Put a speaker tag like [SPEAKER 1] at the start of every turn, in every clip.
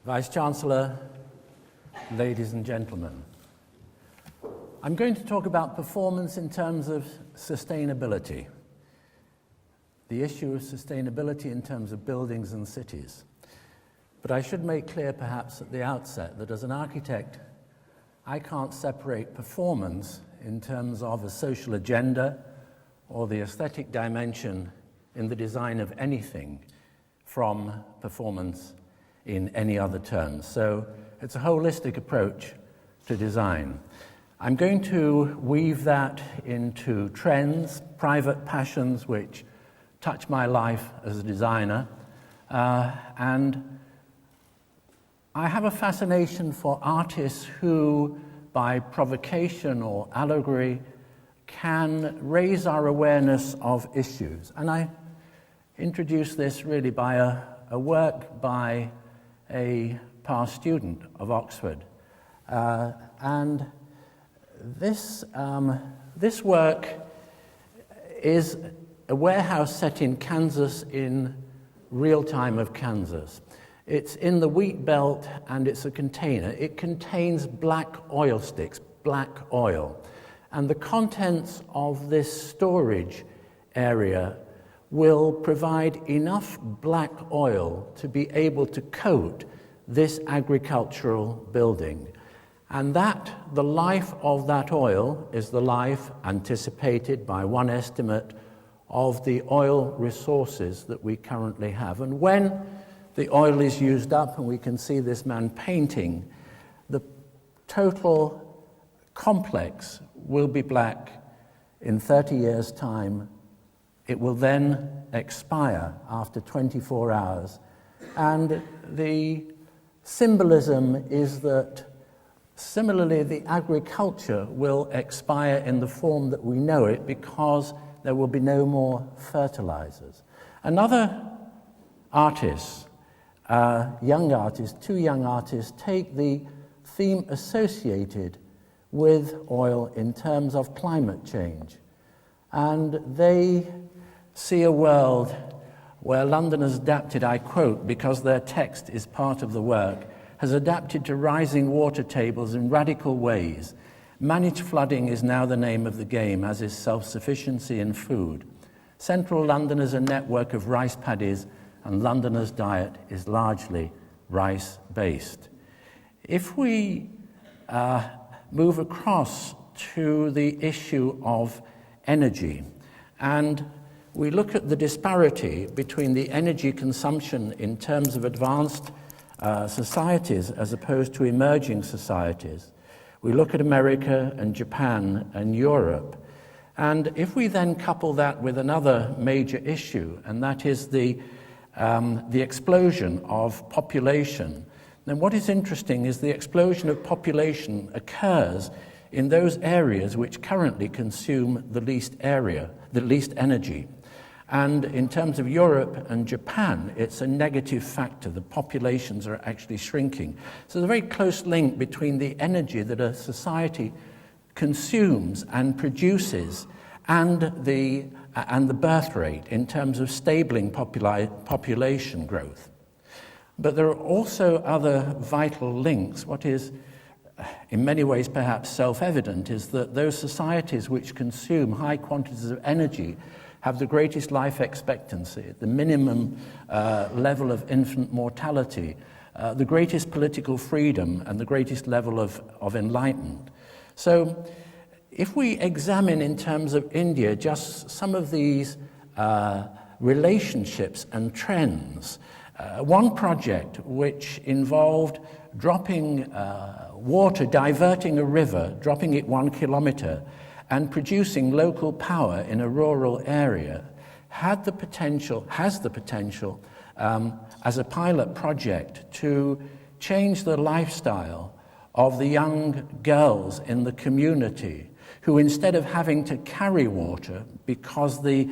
[SPEAKER 1] Vice-Chancellor, ladies and gentlemen, I'm going to talk about performance in terms of sustainability, the issue of sustainability in terms of buildings and cities. But I should make clear perhaps at the outset that as an architect, I can't separate performance in terms of a social agenda or the aesthetic dimension in the design of anything from performance in any other terms. So it's a holistic approach to design. I'm going to weave that into trends, private passions which touch my life as a designer, and I have a fascination for artists who, by provocation or allegory, can raise our awareness of issues. And I introduce this really by a work by a past student of Oxford. And this work is a warehouse set in Kansas, in real time of Kansas. It's in the wheat belt and it's a container. It contains black oil sticks, black oil. And the contents of this storage area will provide enough black oil to be able to coat this agricultural building. And the life of that oil is the life anticipated by one estimate of the oil resources that we currently have. And when the oil is used up, and we can see this man painting, the total complex will be black in 30 years' time. It will then expire after 24 hours. And the symbolism is that similarly the agriculture will expire in the form that we know it because there will be no more fertilizers. Another artist, two young artists, take the theme associated with oil in terms of climate change. And they see a world where London has adapted, I quote, because their text is part of the work, has adapted to rising water tables in radical ways. Managed flooding is now the name of the game, as is self-sufficiency in food. Central London is a network of rice paddies, and Londoners' diet is largely rice-based. If we move across to the issue of energy, and we look at the disparity between the energy consumption in terms of advanced societies as opposed to emerging societies, we look at America and Japan and Europe. And if we then couple that with another major issue, and that is the explosion of population, then what is interesting is the explosion of population occurs in those areas which currently consume the least energy. And in terms of Europe and Japan, it's a negative factor. The populations are actually shrinking. So there's a very close link between the energy that a society consumes and produces and the birth rate in terms of stabling population growth. But there are also other vital links. What is, in many ways, perhaps self-evident is that those societies which consume high quantities of energy have the greatest life expectancy, the minimum level of infant mortality, the greatest political freedom, and the greatest level of enlightenment. So if we examine in terms of India just some of these relationships and trends, one project which involved dropping water, diverting a river, dropping it 1 kilometer, and producing local power in a rural area has the potential as a pilot project to change the lifestyle of the young girls in the community who, instead of having to carry water because the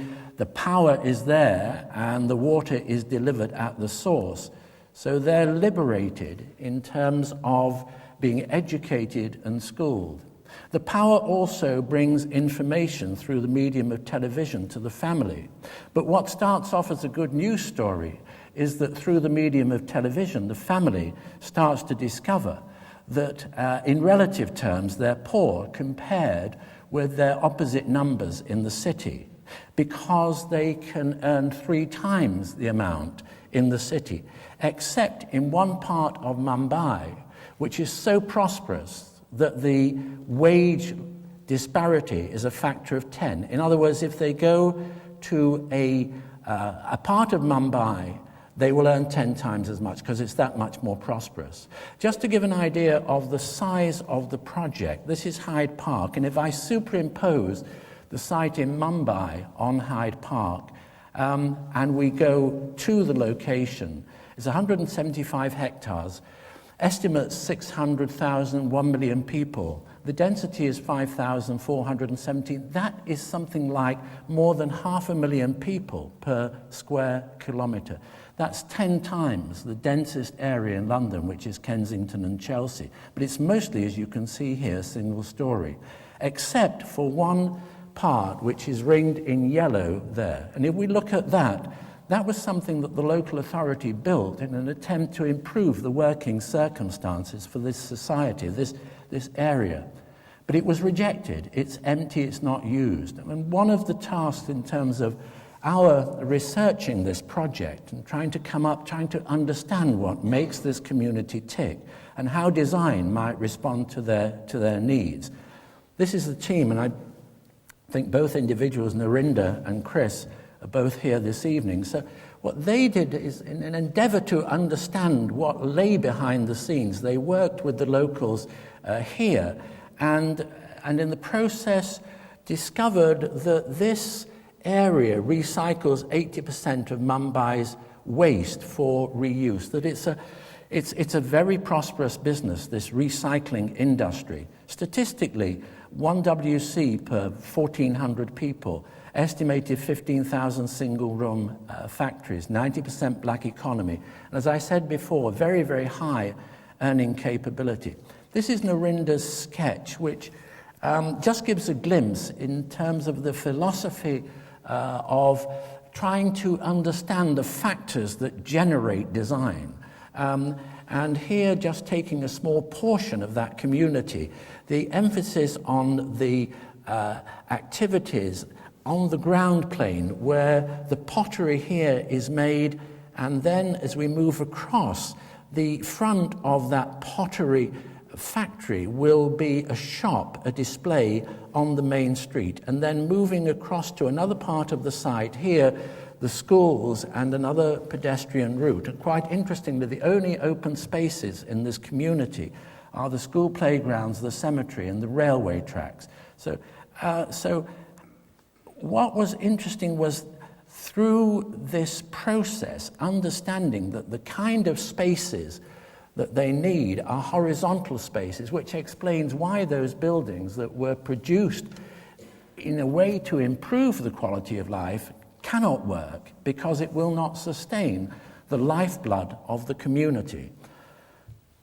[SPEAKER 1] power is there and the water is delivered at the source, so they're liberated in terms of being educated and schooled. The power also brings information through the medium of television to the family. But what starts off as a good news story is that through the medium of television, the family starts to discover that in relative terms they're poor compared with their opposite numbers in the city, because they can earn 3 times the amount in the city, except in one part of Mumbai, which is so prosperous that the wage disparity is a factor of 10. In other words, if they go to a part of Mumbai, they will earn 10 times as much because it's that much more prosperous. Just to give an idea of the size of the project, this is Hyde Park, and if I superimpose the site in Mumbai on Hyde Park, and we go to the location, it's 175 hectares, estimates 600,000, 1 million people. The density is 5,417. That is something like more than 500,000 people per square kilometre. That's 10 times the densest area in London, which is Kensington and Chelsea. But it's mostly, as you can see here, single story, except for one part which is ringed in yellow there. And if we look at that, that was something that the local authority built in an attempt to improve the working circumstances for this society, this area. But it was rejected. It's empty, it's not used. And one of the tasks in terms of our researching this project and trying to understand what makes this community tick and how design might respond to their needs. This is the team, and I think both individuals, Narinda and Chris, are both here this evening. So what they did is, in an endeavour to understand what lay behind the scenes, they worked with the locals here and in the process discovered that this area recycles 80% of Mumbai's waste for reuse, that it's a very prosperous business, this recycling industry. Statistically, 1 WC per 1,400 people, estimated 15,000 single-room factories, 90% black economy. And as I said before, very, very high earning capability. This is Narinda's sketch, which just gives a glimpse in terms of the philosophy of trying to understand the factors that generate design. And here, just taking a small portion of that community, the emphasis on the activities on the ground plane where the pottery here is made, and then as we move across, the front of that pottery factory will be a shop, a display on the main street, and then moving across to another part of the site here, the schools and another pedestrian route. And quite interestingly, the only open spaces in this community are the school playgrounds, the cemetery, and the railway tracks. So what was interesting was through this process, understanding that the kind of spaces that they need are horizontal spaces, which explains why those buildings that were produced in a way to improve the quality of life cannot work, because it will not sustain the lifeblood of the community.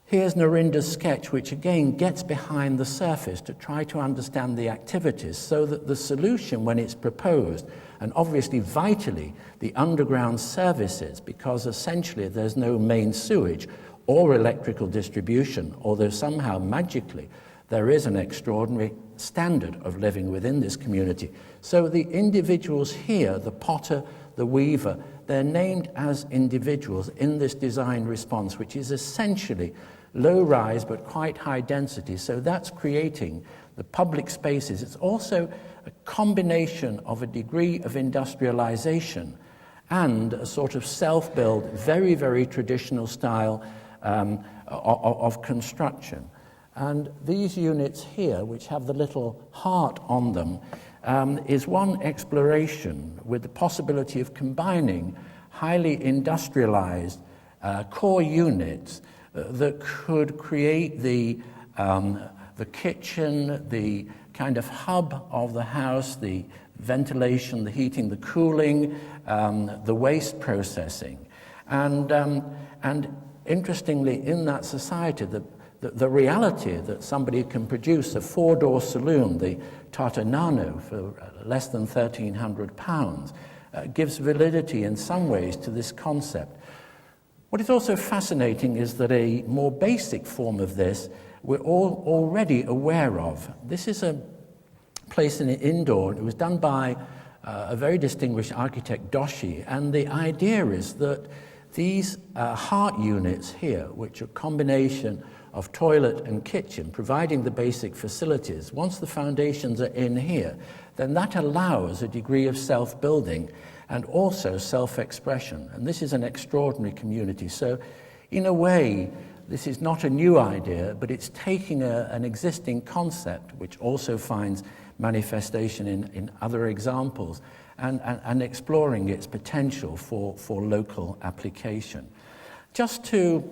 [SPEAKER 1] Here's Narinda's sketch, which again gets behind the surface to try to understand the activities so that the solution, when it's proposed, and obviously vitally the underground services, because essentially there's no main sewage or electrical distribution, although somehow magically there is an extraordinary standard of living within this community. So the individuals here, the potter, the weaver, they're named as individuals in this design response, which is essentially low-rise but quite high density. So that's creating the public spaces. It's also a combination of a degree of industrialization and a sort of self-build, very, very traditional style of construction. And these units here, which have the little heart on them, is one exploration with the possibility of combining highly industrialized core units that could create the kitchen, the kind of hub of the house, the ventilation, the heating, the cooling, the waste processing. And interestingly, in that society, the the reality that somebody can produce a 4-door saloon, the Tata Nano, for less than £1,300, gives validity in some ways to this concept. What is also fascinating is that a more basic form of this we're all already aware of. This is a place in Indore. It was done by a very distinguished architect, Doshi, and the idea is that these heart units here, which are a combination of toilet and kitchen, providing the basic facilities, once the foundations are in here, then that allows a degree of self-building and also self-expression. And this is an extraordinary community. So in a way, this is not a new idea, but it's taking an existing concept, which also finds manifestation in other examples, and exploring its potential for local application. Just to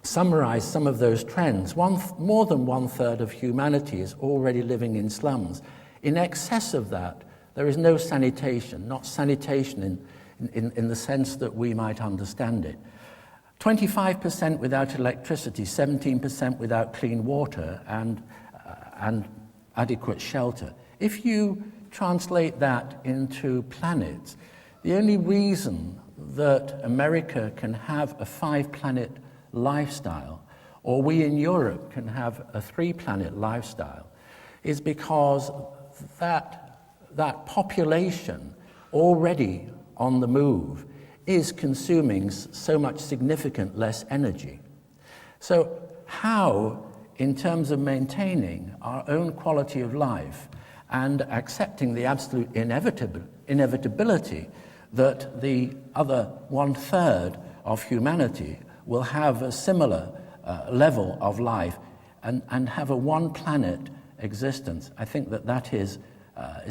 [SPEAKER 1] summarize some of those trends, more than 1/3 of humanity is already living in slums. In excess of that, there is no sanitation, not sanitation in the sense that we might understand it. 25% without electricity, 17% without clean water and adequate shelter. If you translate that into planets, the only reason that America can have a 5-planet lifestyle, or we in Europe can have a 3-planet lifestyle, is because that population already on the move is consuming so much significant less energy. So how, in terms of maintaining our own quality of life and accepting the absolute inevitability that the other 1/3 of humanity will have a similar level of life and have a one-planet existence, I think that is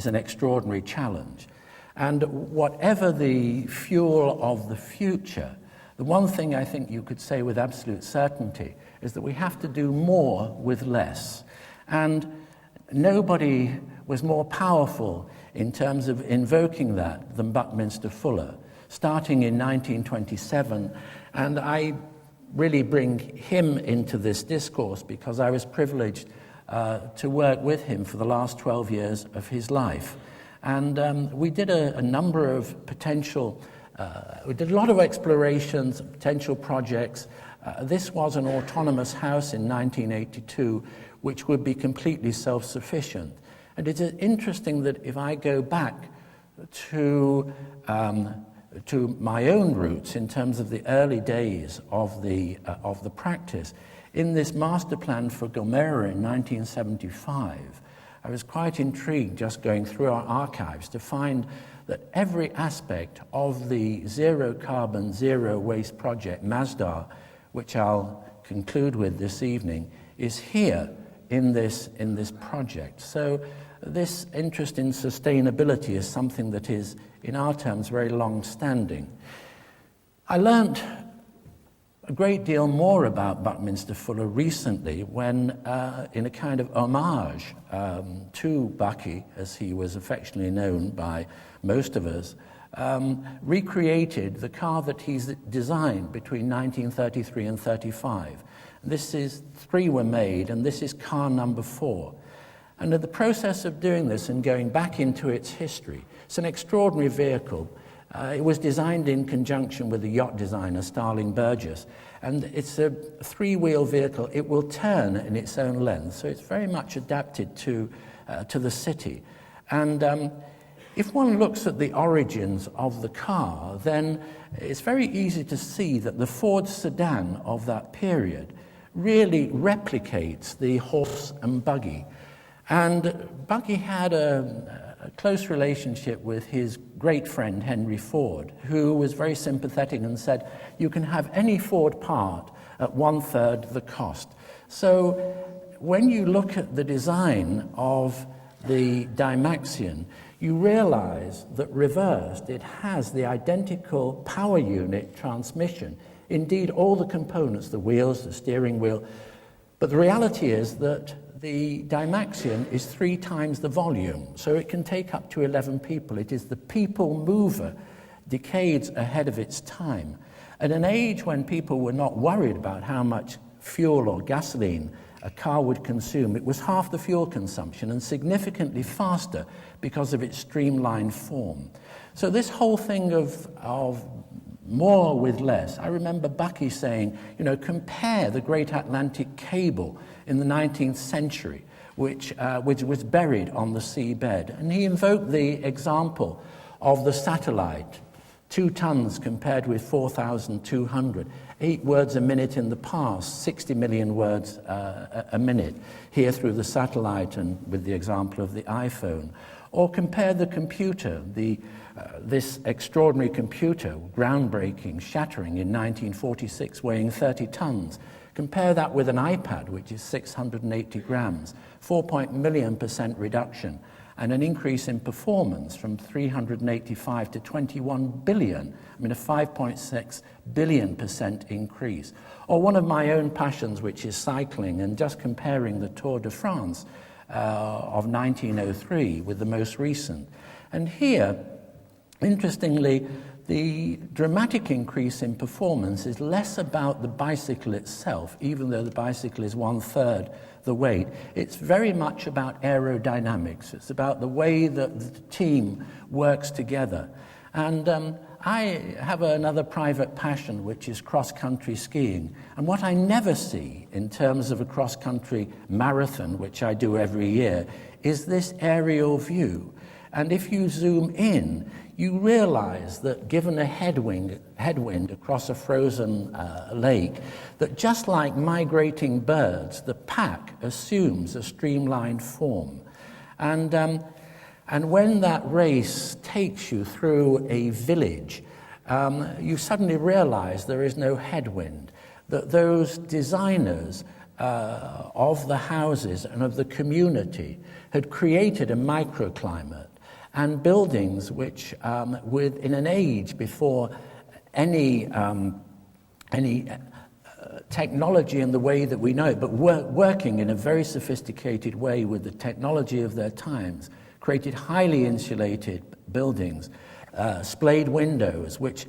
[SPEAKER 1] an extraordinary challenge. And whatever the fuel of the future, the one thing I think you could say with absolute certainty is that we have to do more with less. And nobody was more powerful in terms of invoking that than Buckminster Fuller, starting in 1927. And I really bring him into this discourse because I was privileged to work with him for the last 12 years of his life. And we did a number of potential, we did a lot of explorations, potential projects. This was an autonomous house in 1982, which would be completely self-sufficient. And it is interesting that if I go back to my own roots in terms of the early days of the practice, in this master plan for Gomera in 1975, I was quite intrigued just going through our archives to find that every aspect of the zero carbon, zero waste project, Mazdar, which I'll conclude with this evening, is here in this project. So this interest in sustainability is something that is, in our terms, very long-standing. I learned a great deal more about Buckminster Fuller recently when, in a kind of homage to Bucky, as he was affectionately known by most of us, recreated the car that he's designed between 1933 and 35. Three were made, and this is car number 4. And in the process of doing this and going back into its history, it's an extraordinary vehicle. It was designed in conjunction with the yacht designer, Starling Burgess, and it's a 3-wheel vehicle. It will turn in its own length, so it's very much adapted to the city. And if one looks at the origins of the car, then it's very easy to see that the Ford sedan of that period really replicates the horse and buggy. And Bucky had a close relationship with his great friend Henry Ford, who was very sympathetic and said, you can have any Ford part at 1/3 the cost. So when you look at the design of the Dymaxion, you realize that reversed, it has the identical power unit transmission. Indeed, all the components, the wheels, the steering wheel. But the reality is that the Dymaxion is 3 times the volume, so it can take up to 11 people. It is the people mover, decades ahead of its time. At an age when people were not worried about how much fuel or gasoline a car would consume, it was half the fuel consumption and significantly faster because of its streamlined form. So this whole thing of more with less, I remember Bucky saying, you know, compare the Great Atlantic Cable in the 19th century, which was buried on the seabed. And he invoked the example of the satellite, 2 tons compared with 4,200, 8 words a minute in the past, 60 million words a minute, here through the satellite and with the example of the iPhone. Or compare the computer, this extraordinary computer, groundbreaking, shattering in 1946, weighing 30 tons. Compare that with an iPad, which is 680 grams, 4 million% reduction, and an increase in performance from 385 to 21 billion. I mean, a 5.6 billion% increase. Or one of my own passions, which is cycling, and just comparing the Tour de France of 1903 with the most recent. And here, interestingly, the dramatic increase in performance is less about the bicycle itself, even though the bicycle is 1/3 the weight. It's very much about aerodynamics. It's about the way that the team works together. And I have another private passion, which is cross-country skiing. And what I never see in terms of a cross-country marathon, which I do every year, is this aerial view. And if you zoom in, you realize that given a headwind across a frozen lake, that just like migrating birds, the pack assumes a streamlined form. And when that race takes you through a village, you suddenly realize there is no headwind, that those designers of the houses and of the community had created a microclimate and buildings which, in an age before any technology in the way that we know it, but working in a very sophisticated way with the technology of their times, created highly insulated buildings, splayed windows, which,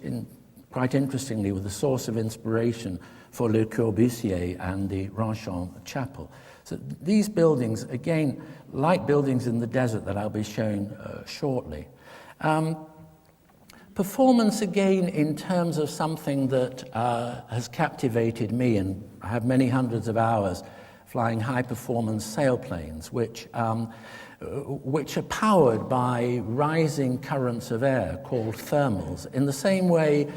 [SPEAKER 1] quite interestingly, were the source of inspiration for Le Corbusier and the Ronchamp Chapel. So these buildings, again, like buildings in the desert that I'll be showing shortly. Performance, again, in terms of something that has captivated me, and I have many hundreds of hours flying high-performance sailplanes, which are powered by rising currents of air called thermals, in the same way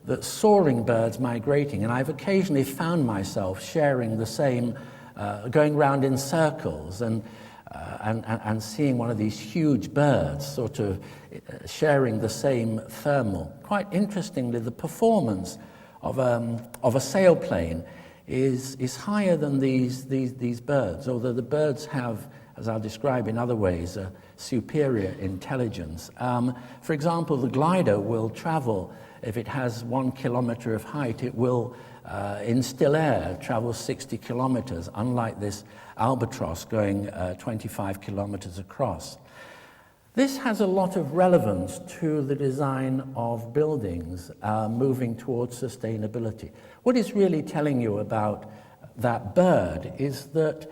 [SPEAKER 1] that soaring birds migrating, and I've occasionally found myself sharing the same, going round in circles and seeing one of these huge birds sort of sharing the same thermal. Quite interestingly, the performance of a sailplane is higher than these birds, although the birds have, as I'll describe in other ways, a superior intelligence. For example, the glider will travel, if it has 1 kilometer of height, it will, in still air, travel 60 kilometers, unlike this albatross going 25 kilometers across. This has a lot of relevance to the design of buildings moving towards sustainability. What it's really telling you about that bird is that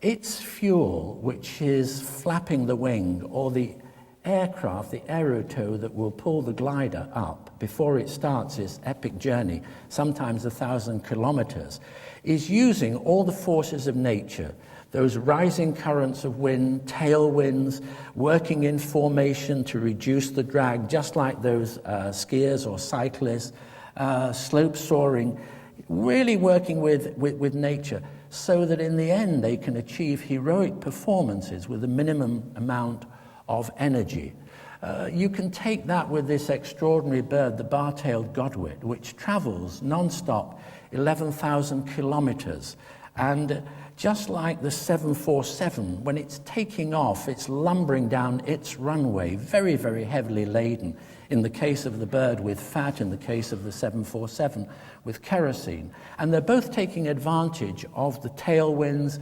[SPEAKER 1] its fuel, which is flapping the wing, or the aircraft, the aerotow that will pull the glider up before it starts its epic journey, sometimes 1,000 kilometers, is using all the forces of nature, those rising currents of wind, tailwinds, working in formation to reduce the drag, just like those skiers or cyclists, slope soaring, really working with nature, so that in the end they can achieve heroic performances with a minimum amount of energy. You can take that with this extraordinary bird, the bar-tailed godwit, which travels non-stop 11,000 kilometers. And just like the 747, when it's taking off, it's lumbering down its runway, very, very heavily laden. In the case of the bird with fat, in the case of the 747 with kerosene. And they're both taking advantage of the tailwinds,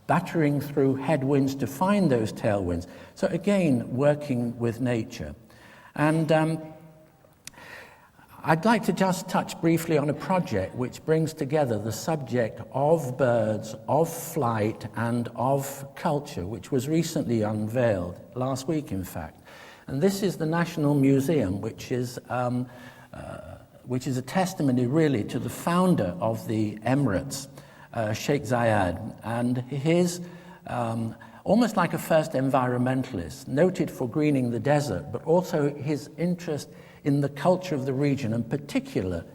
[SPEAKER 1] battering through headwinds to find those tailwinds. So again, working with nature. And I'd like to just touch briefly on a project which brings together the subject of birds, of flight, and of culture, which was recently unveiled, last week in fact. And this is the National Museum, which is a testimony really to the founder of the Emirates, Sheikh Zayed, and his, almost like a first environmentalist, noted for greening the desert, but also his interest in the culture of the region, in particular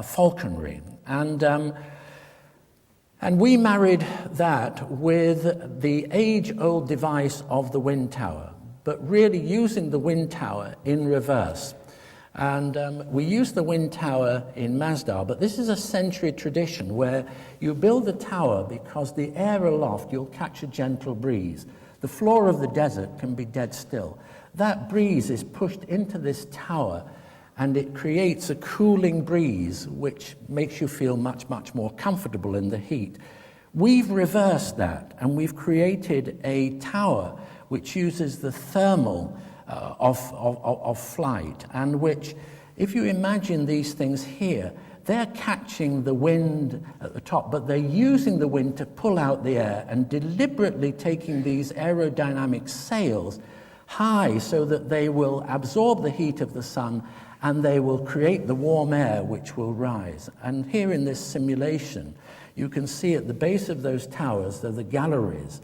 [SPEAKER 1] falconry. And we married that with the age-old device of the wind tower, but really using the wind tower in reverse. And we use the wind tower in Mazdar, but this is a century tradition where you build a tower because the air aloft, you'll catch a gentle breeze. The floor of the desert can be dead still. That breeze is pushed into this tower and it creates a cooling breeze which makes you feel much, much more comfortable in the heat. We've reversed that and we've created a tower which uses the thermal of flight, and which, if you imagine these things here, they're catching the wind at the top, but they're using the wind to pull out the air and deliberately taking these aerodynamic sails high so that they will absorb the heat of the sun and they will create the warm air which will rise. And here in this simulation, you can see at the base of those towers, they're the galleries,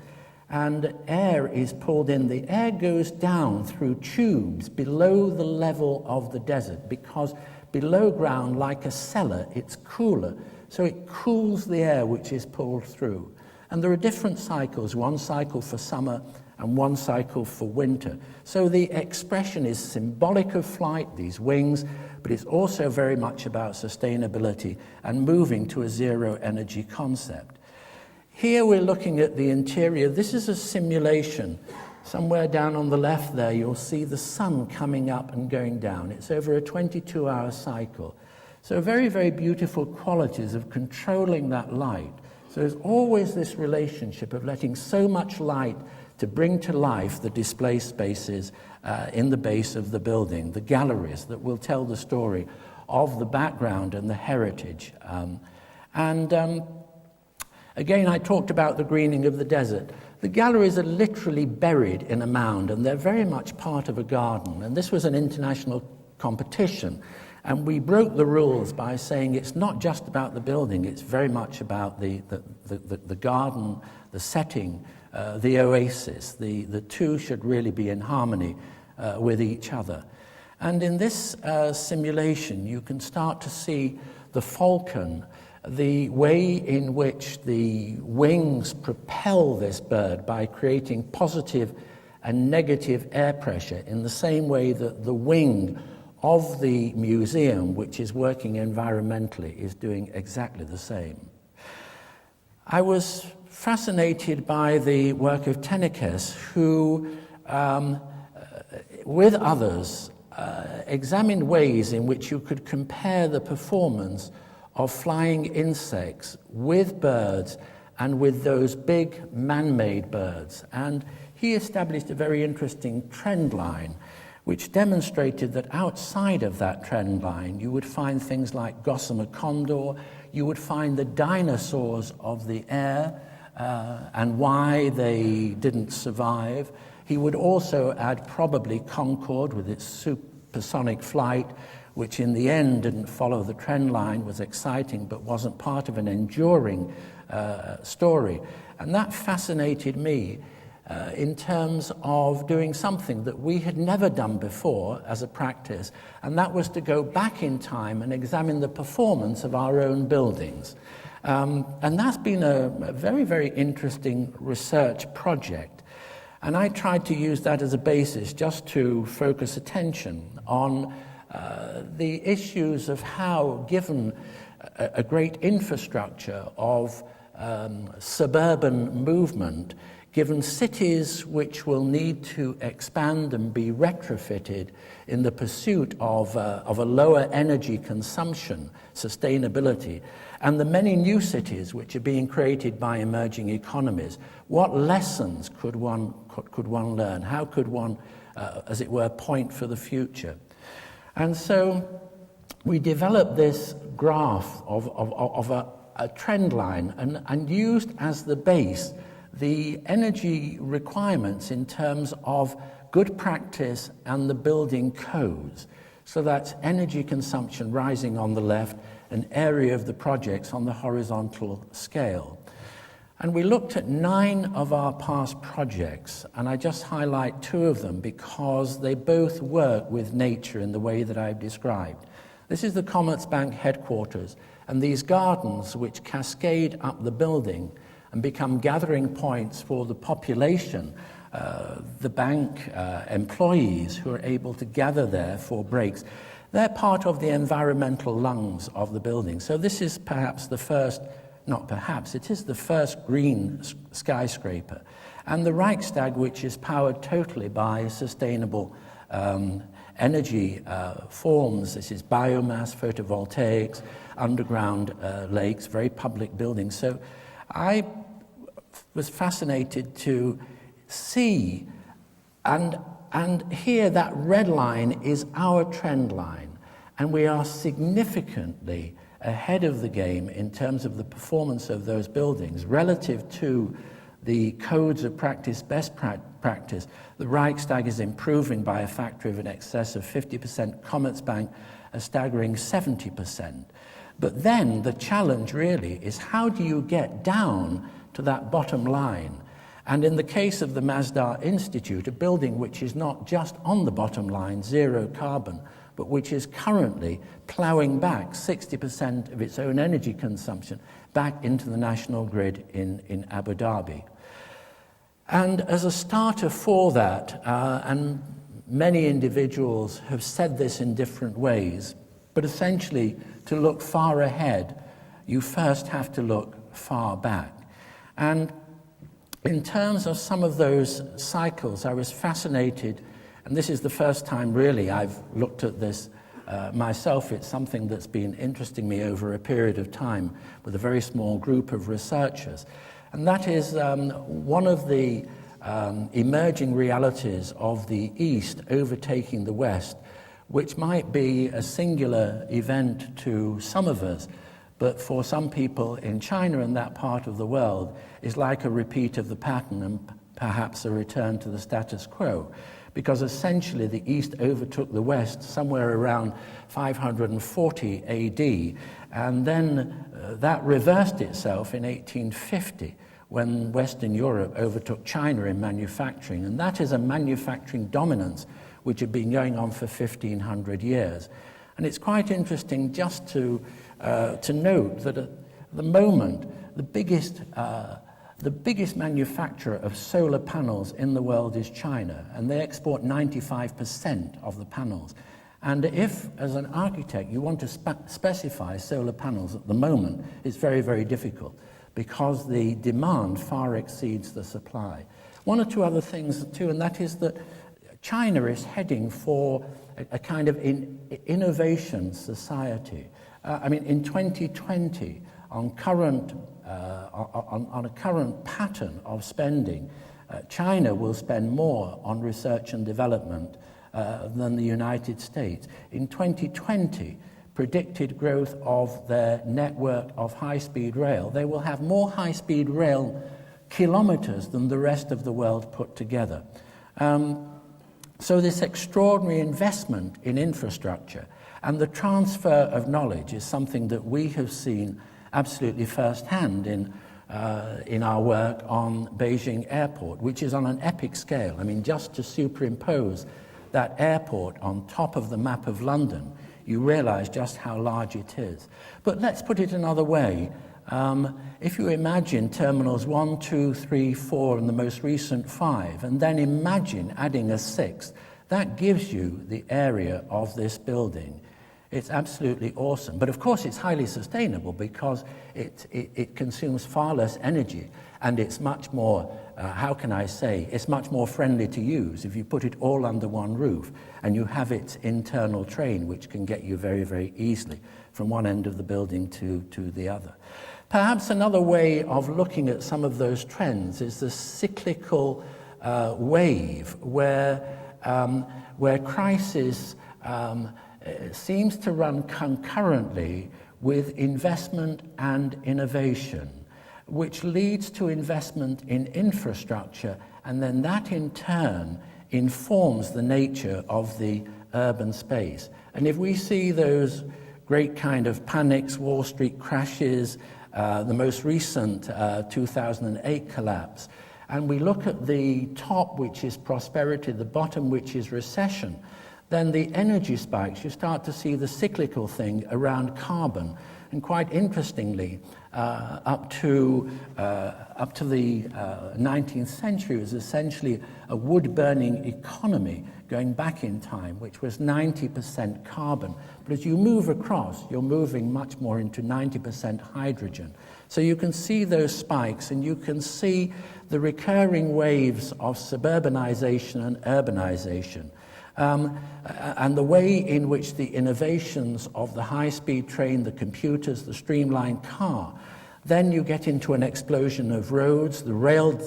[SPEAKER 1] and air is pulled in. The air goes down through tubes below the level of the desert because below ground, like a cellar, it's cooler. So it cools the air which is pulled through. And there are different cycles, one cycle for summer and one cycle for winter. So the expression is symbolic of flight, these wings, but it's also very much about sustainability and moving to a zero energy concept. Here we're looking at the interior. This is a simulation. Somewhere down on the left there, you'll see the sun coming up and going down. It's over a 22-hour cycle. So very, very beautiful qualities of controlling that light. So there's always this relationship of letting so much light to bring to life the display spaces in the base of the building, the galleries that will tell the story of the background and the heritage. Again, I talked about the greening of the desert. The galleries are literally buried in a mound, and they're very much part of a garden. And this was an international competition. And we broke the rules by saying it's not just about the building, it's very much about the garden, the setting, the oasis. The two should really be in harmony with each other. And in this simulation, you can start to see the falcon, the way in which the wings propel this bird by creating positive and negative air pressure in the same way that the wing of the museum, which is working environmentally, is doing exactly the same. I was fascinated by the work of Tenekes, who, with others, examined ways in which you could compare the performance of flying insects with birds and with those big man-made birds. And he established a very interesting trend line which demonstrated that outside of that trend line you would find things like gossamer condor, you would find the dinosaurs of the air and why they didn't survive. He would also add probably Concorde with its supersonic flight, which in the end didn't follow the trend line, was exciting, but wasn't part of an enduring story. And that fascinated me in terms of doing something that we had never done before as a practice, and that was to go back in time and examine the performance of our own buildings. And that's been a very, very interesting research project. And I tried to use that as a basis just to focus attention on the issues of how, given a great infrastructure of suburban movement, given cities which will need to expand and be retrofitted in the pursuit of a lower energy consumption, sustainability, and the many new cities which are being created by emerging economies, what lessons could one learn? How could one, as it were, point for the future? And so we developed this graph of a trend line and used as the base the energy requirements in terms of good practice and the building codes. So that's energy consumption rising on the left and area of the projects on the horizontal scale. And we looked at 9 of our past projects, and I just highlight 2 of them because they both work with nature in the way that I've described. This is the Commerzbank headquarters, and these gardens which cascade up the building and become gathering points for the population, the bank employees who are able to gather there for breaks. They're part of the environmental lungs of the building. So this is perhaps the first, not perhaps, it is the first green skyscraper. And the Reichstag, which is powered totally by sustainable energy forms. This is biomass, photovoltaics, underground lakes, very public buildings. So I was fascinated to see and here that red line is our trend line, and we are significantly ahead of the game in terms of the performance of those buildings relative to the codes of practice, best practice. The Reichstag is improving by a factor of in excess of 50%, Commerzbank a staggering 70%. But then the challenge really is how do you get down to that bottom line? And in the case of the Mazdar Institute, a building which is not just on the bottom line, zero carbon, but which is currently ploughing back 60% of its own energy consumption back into the national grid in Abu Dhabi. And as a starter for that, and many individuals have said this in different ways, but essentially to look far ahead, you first have to look far back. And in terms of some of those cycles, I was fascinated, and this is the first time really I've looked at this myself. It's something that's been interesting me over a period of time with a very small group of researchers. And that is one of the emerging realities of the East overtaking the West, which might be a singular event to some of us, but for some people in China and that part of the world is like a repeat of the pattern and perhaps a return to the status quo. Because essentially the East overtook the West somewhere around 540 AD, and then that reversed itself in 1850 when Western Europe overtook China in manufacturing, and that is a manufacturing dominance which had been going on for 1,500 years. And it's quite interesting just to note that at the moment the biggest manufacturer of solar panels in the world is China, and they export 95% of the panels. And if, as an architect, you want to specify solar panels at the moment, it's very, very difficult because the demand far exceeds the supply. 1 or 2 other things too, and that is that China is heading for a kind of innovation society. In 2020, on a current pattern of spending, China will spend more on research and development than the United States. In 2020, predicted growth of their network of high-speed rail, they will have more high-speed rail kilometers than the rest of the world put together. So this extraordinary investment in infrastructure and the transfer of knowledge is something that we have seen absolutely firsthand in our work on Beijing Airport, which is on an epic scale. Just to superimpose that airport on top of the map of London, you realize just how large it is. But let's put it another way. If you imagine terminals 1, 2, 3, 4, and the most recent 5, and then imagine adding a 6th, that gives you the area of this building. It's absolutely awesome. But of course, it's highly sustainable because it consumes far less energy, and it's much more, it's much more friendly to use if you put it all under one roof and you have its internal train, which can get you very, very easily from one end of the building to the other. Perhaps another way of looking at some of those trends is the cyclical wave where crisis seems to run concurrently with investment and innovation, which leads to investment in infrastructure, and then that in turn informs the nature of the urban space. And if we see those great kind of panics, Wall Street crashes, the most recent 2008 collapse, and we look at the top, which is prosperity, the bottom, which is recession, then the energy spikes, you start to see the cyclical thing around carbon. And quite interestingly, up to the 19th century, it was essentially a wood-burning economy going back in time, which was 90% carbon. But as you move across, you're moving much more into 90% hydrogen. So you can see those spikes, and you can see the recurring waves of suburbanization and urbanization. And the way in which the innovations of the high-speed train, the computers, the streamlined car, then you get into an explosion of roads, the rail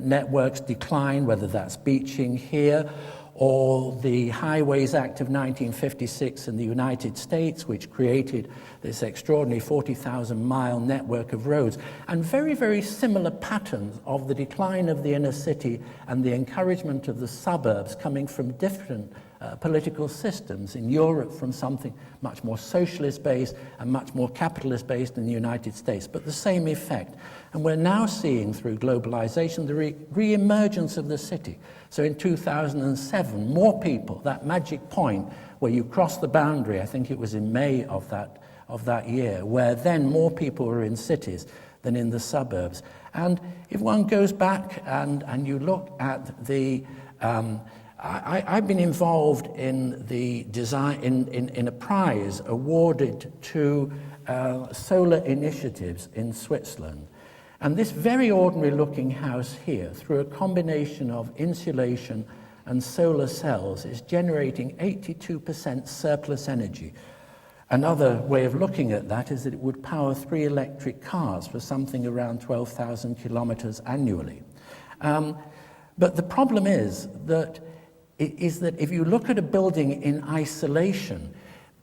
[SPEAKER 1] networks decline, whether that's beaching here, or the Highways Act of 1956 in the United States, which created this extraordinary 40,000-mile network of roads, and very, very similar patterns of the decline of the inner city and the encouragement of the suburbs coming from different political systems. In Europe, from something much more socialist-based and much more capitalist-based in the United States, but the same effect. And we're now seeing, through globalization, the re-emergence of the city. So in 2007, more people, that magic point where you cross the boundary, I think it was in May of that year, where then more people were in cities than in the suburbs. And if one goes back and you look at the I've been involved in the design, in a prize awarded to solar initiatives in Switzerland. And this very ordinary looking house here, through a combination of insulation and solar cells, is generating 82% surplus energy. Another way of looking at that is that it would power 3 electric cars for something around 12,000 kilometers annually. But the problem is that if you look at a building in isolation,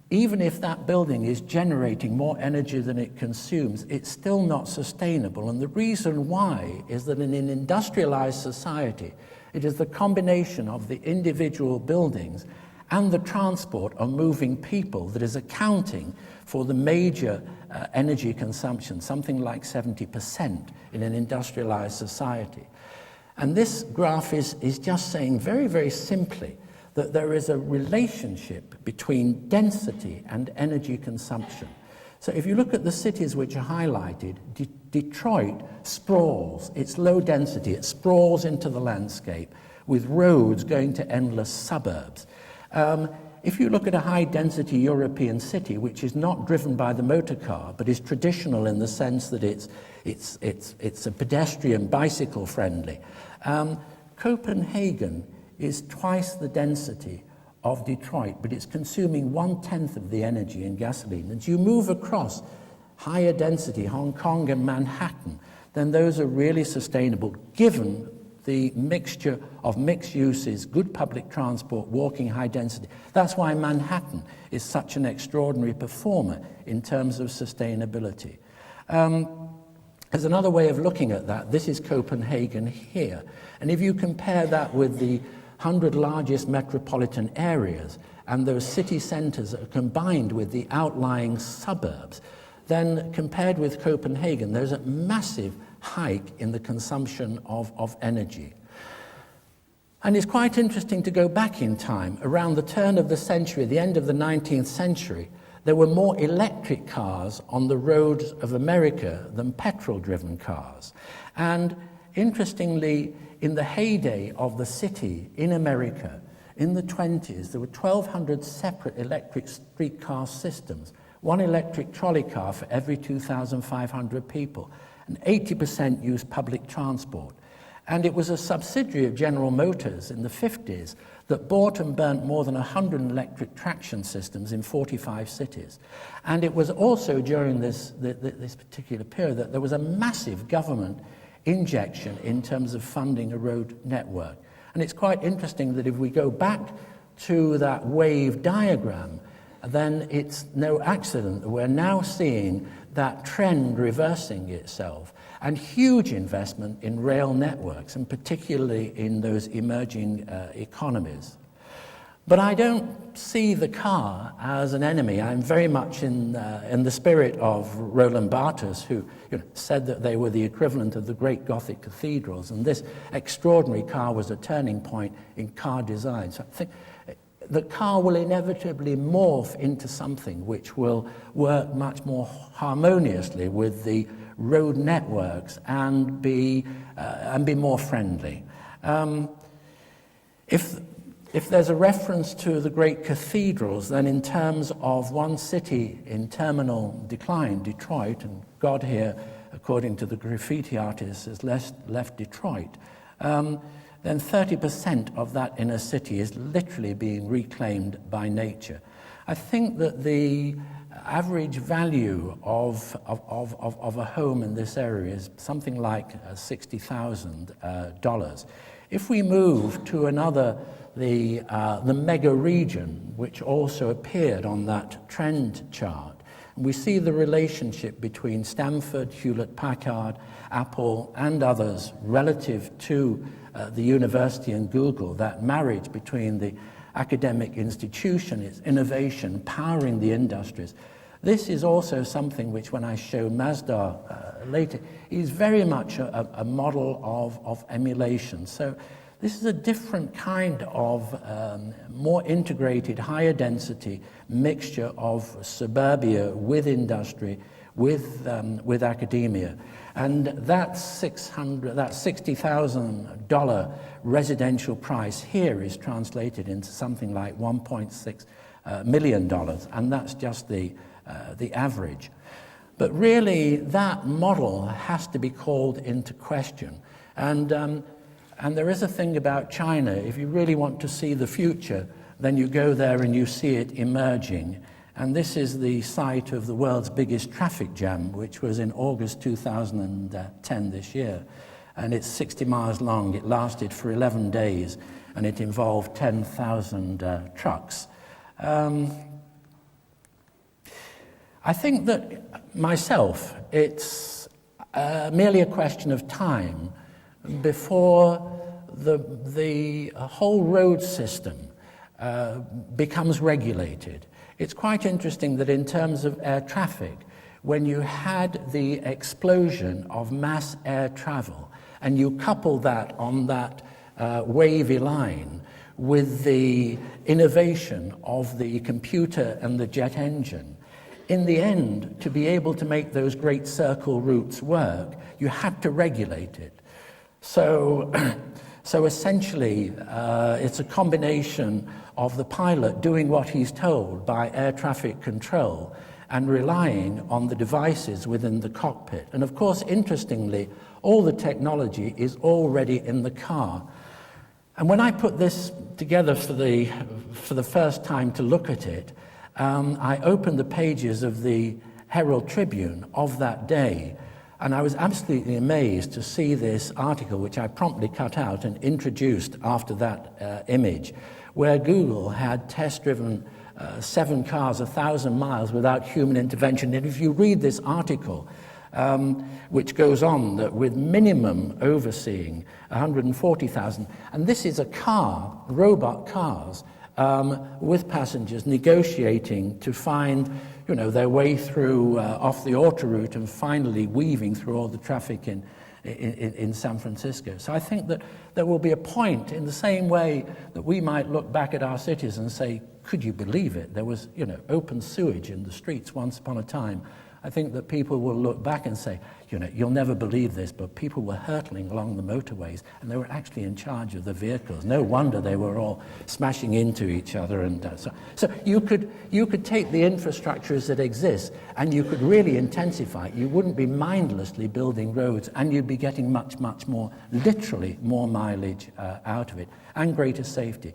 [SPEAKER 1] even if that building is generating more energy than it consumes, it's still not sustainable. And the reason why is that in an industrialized society, it is the combination of the individual buildings and the transport of moving people that is accounting for the major energy consumption, something like 70% in an industrialized society. And this graph is just saying very, very simply that there is a relationship between density and energy consumption. So if you look at the cities which are highlighted, Detroit sprawls, it's low density, it sprawls into the landscape with roads going to endless suburbs. If you look at a high-density European city, which is not driven by the motor car, but is traditional in the sense that it's a pedestrian, bicycle-friendly, Copenhagen is twice the density of Detroit, but it's consuming 1/10 of the energy in gasoline. As you move across higher density, Hong Kong and Manhattan, then those are really sustainable, given the mixture of mixed uses, good public transport, walking, high density. That's why Manhattan is such an extraordinary performer in terms of sustainability. There's another way of looking at that. This is Copenhagen here. And if you compare that with the 100 largest metropolitan areas and those city centers that are combined with the outlying suburbs, then compared with Copenhagen, there's a massive hike in the consumption of energy. And it's quite interesting to go back in time. Around the turn of the century, the end of the 19th century, there were more electric cars on the roads of America than petrol-driven cars. And interestingly, in the heyday of the city in America, in the 20s, there were 1,200 separate electric streetcar systems, one electric trolley car for every 2,500 people, and 80% used public transport. And it was a subsidiary of General Motors in the 50s that bought and burnt more than 100 electric traction systems in 45 cities. And it was also during this particular period that there was a massive government injection in terms of funding a road network. And it's quite interesting that if we go back to that wave diagram, then it's no accident that we're now seeing that trend reversing itself, and huge investment in rail networks, and particularly in those emerging economies. But I don't see the car as an enemy. I'm very much in the spirit of Roland Barthes, who said that they were the equivalent of the great Gothic cathedrals, and this extraordinary car was a turning point in car design. So I think the car will inevitably morph into something which will work much more harmoniously with the road networks and be more friendly. If there's a reference to the great cathedrals, then in terms of one city in terminal decline, Detroit, and God here, according to the graffiti artist, has left Detroit, then 30% of that inner city is literally being reclaimed by nature. I think that the average value of a home in this area is something like $60,000. If we move to another, the mega region, which also appeared on that trend chart, we see the relationship between Stanford, Hewlett-Packard, Apple, and others relative to the university and Google, that marriage between the academic institution, its innovation, powering the industries. This is also something which, when I show Mazdar later, is very much a model of emulation. So this is a different kind of more integrated, higher density mixture of suburbia with industry, with academia. And that $60,000 residential price here is translated into something like $1.6 million, and that's just the average. But really, that model has to be called into question. And there is a thing about China. If you really want to see the future, then you go there and you see it emerging. And this is the site of the world's biggest traffic jam, which was in August 2010 this year. And it's 60 miles long. It lasted for 11 days, and it involved 10,000 trucks. I think that myself, it's merely a question of time before the whole road system becomes regulated. It's quite interesting that in terms of air traffic, when you had the explosion of mass air travel, and you couple that on that wavy line with the innovation of the computer and the jet engine, in the end, to be able to make those great circle routes work, you had to regulate it. So essentially, it's a combination of the pilot doing what he's told by air traffic control and relying on the devices within the cockpit. And of course, interestingly, all the technology is already in the car. And when I put this together for the first time to look at it, I opened the pages of the Herald Tribune of that day, and I was absolutely amazed to see this article, which I promptly cut out and introduced after that image, where Google had test-driven 7 cars 1,000 miles without human intervention. And if you read this article, which goes on that with minimum overseeing 140,000, and this is a car, robot cars, with passengers negotiating to find, their way through off the autoroute and finally weaving through all the traffic in San Francisco. So I think that there will be a point, in the same way that we might look back at our cities and say, could you believe it? There was, open sewage in the streets once upon a time. I think that people will look back and say, you'll never believe this, but people were hurtling along the motorways and they were actually in charge of the vehicles. No wonder they were all smashing into each other. And so you could take the infrastructures that exist and you could really intensify it. You wouldn't be mindlessly building roads, and you'd be getting much, much more, literally more mileage out of it, and greater safety.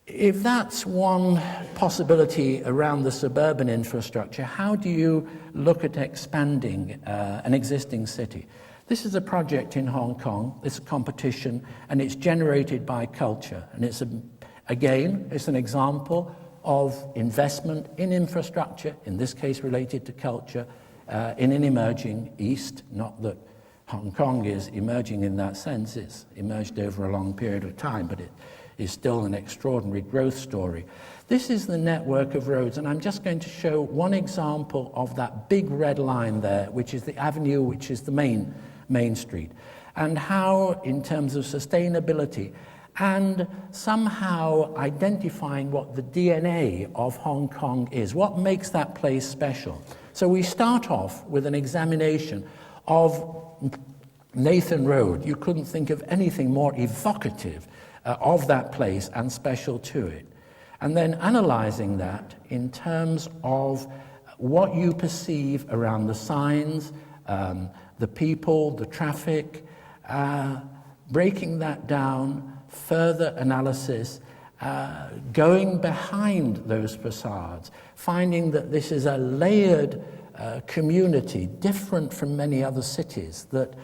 [SPEAKER 1] If that's one possibility around the suburban infrastructure, how do you look at expanding an existing city? This is a project in Hong Kong. It's a competition, and it's generated by culture. And it's an example of investment in infrastructure, in this case related to culture, in an emerging East. Not that Hong Kong is emerging in that sense, it's emerged over a long period of time, but it is still an extraordinary growth story. This is the network of roads, and I'm just going to show one example of that big red line there, which is the avenue, which is the main street, and how, in terms of sustainability, and somehow identifying what the DNA of Hong Kong is, what makes that place special. So we start off with an examination of Nathan Road. You couldn't think of anything more evocative of that place and special to it. And then analyzing that in terms of what you perceive around the signs, the people, the traffic, breaking that down, further analysis, going behind those facades, finding that this is a layered community, different from many other cities, that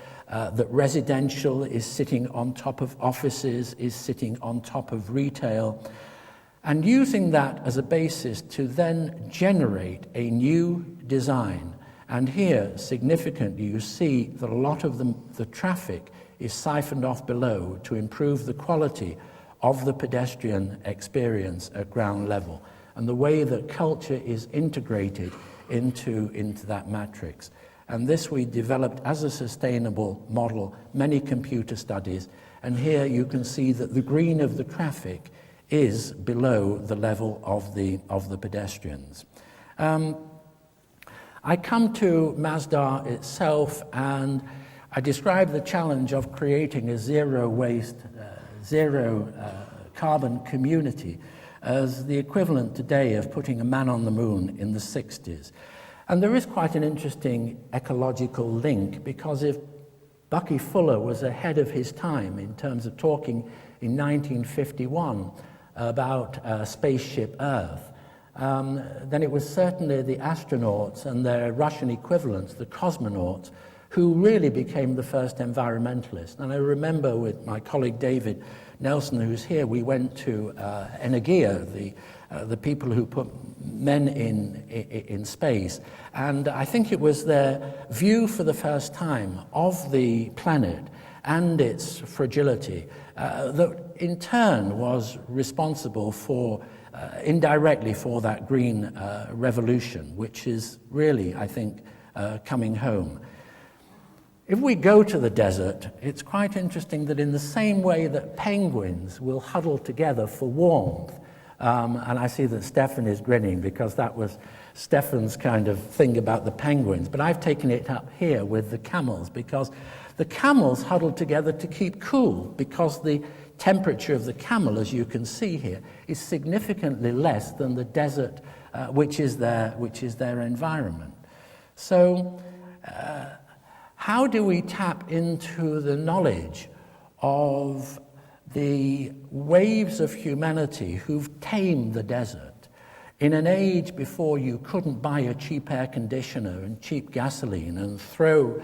[SPEAKER 1] residential is sitting on top of offices, is sitting on top of retail, and using that as a basis to then generate a new design. And here, significantly, you see that a lot of the traffic is siphoned off below to improve the quality of the pedestrian experience at ground level, and the way that culture is integrated into that matrix. And this we developed as a sustainable model, many computer studies, and here you can see that the green of the traffic is below the level of the pedestrians. I come to Mazdar itself, and I describe the challenge of creating a zero waste, zero carbon community as the equivalent today of putting a man on the moon in the 60s. And there is quite an interesting ecological link, because if Bucky Fuller was ahead of his time in terms of talking in 1951 about spaceship Earth, then it was certainly the astronauts and their Russian equivalents, the cosmonauts, who really became the first environmentalists. And I remember with my colleague David Nelson, who's here, we went to Energia, the people who put men in space, and I think it was their view for the first time of the planet and its fragility that in turn was responsible for, indirectly, for that green revolution, which is really, I think, coming home. If we go to the desert, it's quite interesting that in the same way that penguins will huddle together for warmth, and I see that Stefan is grinning because that was Stefan's kind of thing about the penguins, but I've taken it up here with the camels, because the camels huddle together to keep cool, because the temperature of the camel, as you can see here, is significantly less than the desert, which is their environment. So how do we tap into the knowledge of the waves of humanity who've tamed the desert in an age before you couldn't buy a cheap air conditioner and cheap gasoline and throw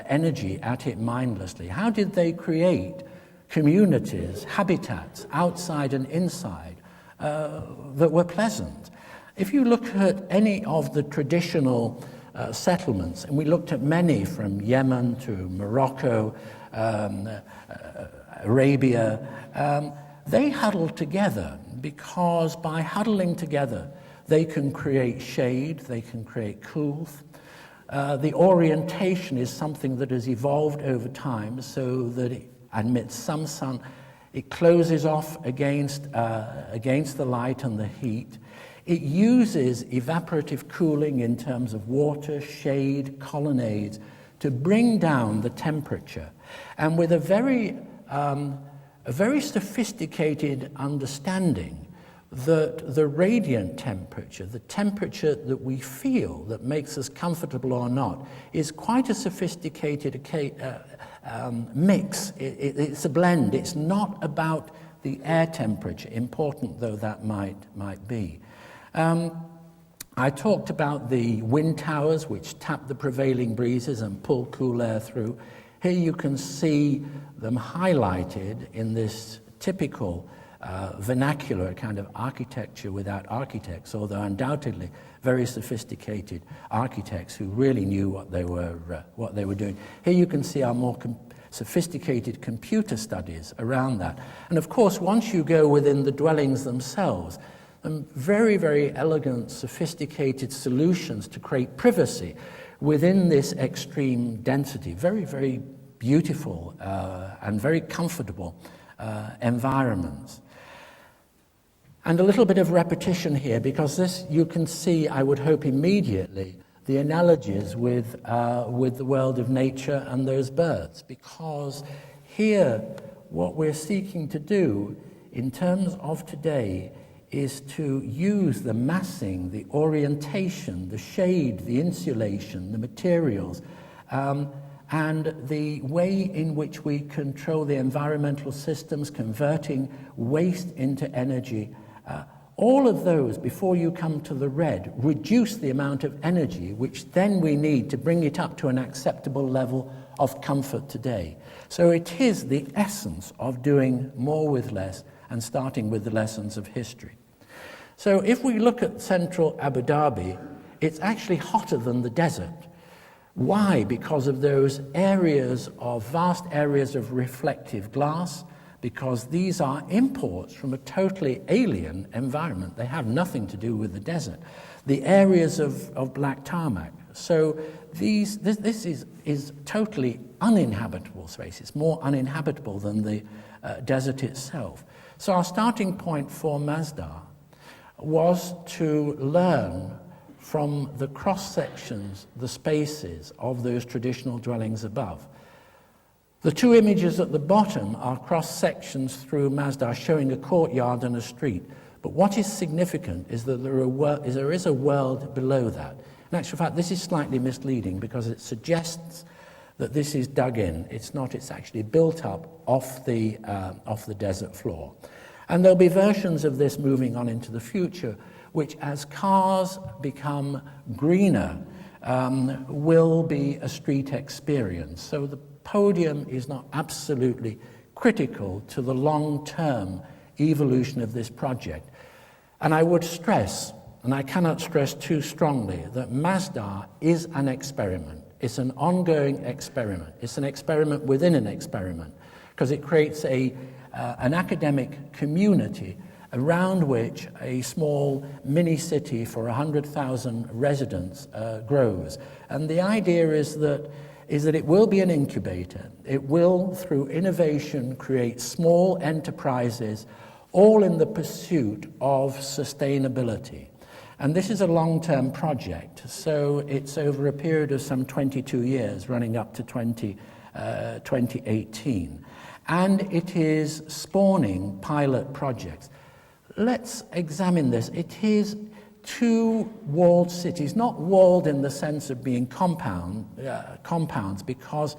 [SPEAKER 1] energy at it mindlessly? How did they create communities, habitats, outside and inside, that were pleasant? If you look at any of the traditional settlements, and we looked at many from Yemen to Morocco, Arabia, they huddle together because by huddling together they can create shade, they can create coolth. The orientation is something that has evolved over time so that it admits some sun, it closes off against the light and the heat. It uses evaporative cooling in terms of water, shade, colonnades to bring down the temperature. And with a very sophisticated understanding that the radiant temperature, the temperature that we feel that makes us comfortable or not, is quite a sophisticated mix. It's a blend. It's not about the air temperature, important though that might be. I talked about the wind towers, which tap the prevailing breezes and pull cool air through. Here you can see them highlighted in this typical vernacular kind of architecture without architects, although undoubtedly very sophisticated architects who really knew what they were doing. Here you can see our more sophisticated computer studies around that. And of course, once you go within the dwellings themselves, very, very elegant, sophisticated solutions to create privacy within this extreme density. Very, very beautiful and very comfortable environments. And a little bit of repetition here, because this you can see, I would hope immediately, the analogies with the world of nature and those birds, because here what we're seeking to do in terms of today is to use the massing, the orientation, the shade, the insulation, the materials, and the way in which we control the environmental systems, converting waste into energy. All of those, before you come to the red, reduce the amount of energy which then we need to bring it up to an acceptable level of comfort today. So it is the essence of doing more with less and starting with the lessons of history. So if we look at central Abu Dhabi, it's actually hotter than the desert. Why? Because of those areas of vast areas of reflective glass, because these are imports from a totally alien environment. They have nothing to do with the desert. The areas of black tarmac. So this is totally uninhabitable space. It's more uninhabitable than the desert itself. So our starting point for Mazdar was to learn from the cross-sections, the spaces of those traditional dwellings above. The two images at the bottom are cross-sections through Mazdar showing a courtyard and a street. But what is significant is that there is a world below that. In actual fact, this is slightly misleading because it suggests that this is dug in. It's not, it's actually built up off the desert floor. And there'll be versions of this moving on into the future, which as cars become greener, will be a street experience. So the podium is not absolutely critical to the long-term evolution of this project. And I would stress, and I cannot stress too strongly, that Mazdar is an experiment. It's an ongoing experiment. It's an experiment within an experiment, because it creates an academic community around which a small mini-city for 100,000 residents grows. And the idea is that it will be an incubator. It will, through innovation, create small enterprises, all in the pursuit of sustainability. And this is a long-term project, so it's over a period of some 22 years, running up to 2018. And it is spawning pilot projects. Let's examine this. It is two walled cities, not walled in the sense of being compounds, because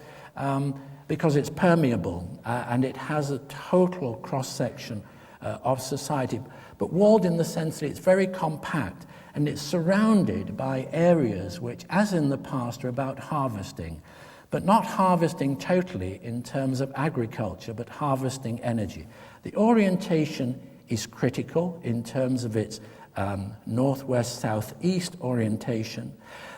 [SPEAKER 1] it's permeable and it has a total cross-section of society, but walled in the sense that it's very compact and it's surrounded by areas which, as in the past, are about harvesting, but not harvesting totally in terms of agriculture, but harvesting energy. The orientation is critical in terms of its northwest-southeast orientation.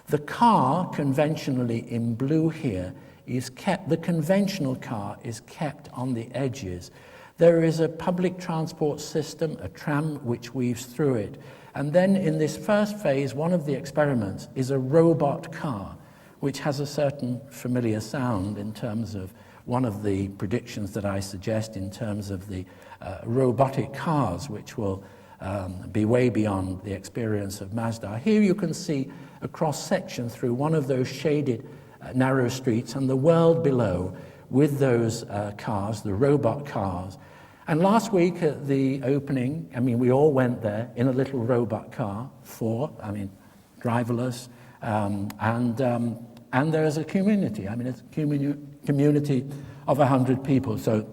[SPEAKER 1] The car, conventionally in blue here, is kept, the conventional car is kept on the edges. There is a public transport system, a tram, which weaves through it. And then in this first phase, one of the experiments is a robot car, which has a certain familiar sound in terms of one of the predictions that I suggest in terms of the robotic cars, which will be way beyond the experience of Mazdar. Here you can see a cross-section through one of those shaded narrow streets and the world below with those cars, the robot cars. And last week at the opening, we all went there in a little robot car, driverless, and there is a community. It's a community of 100 people. So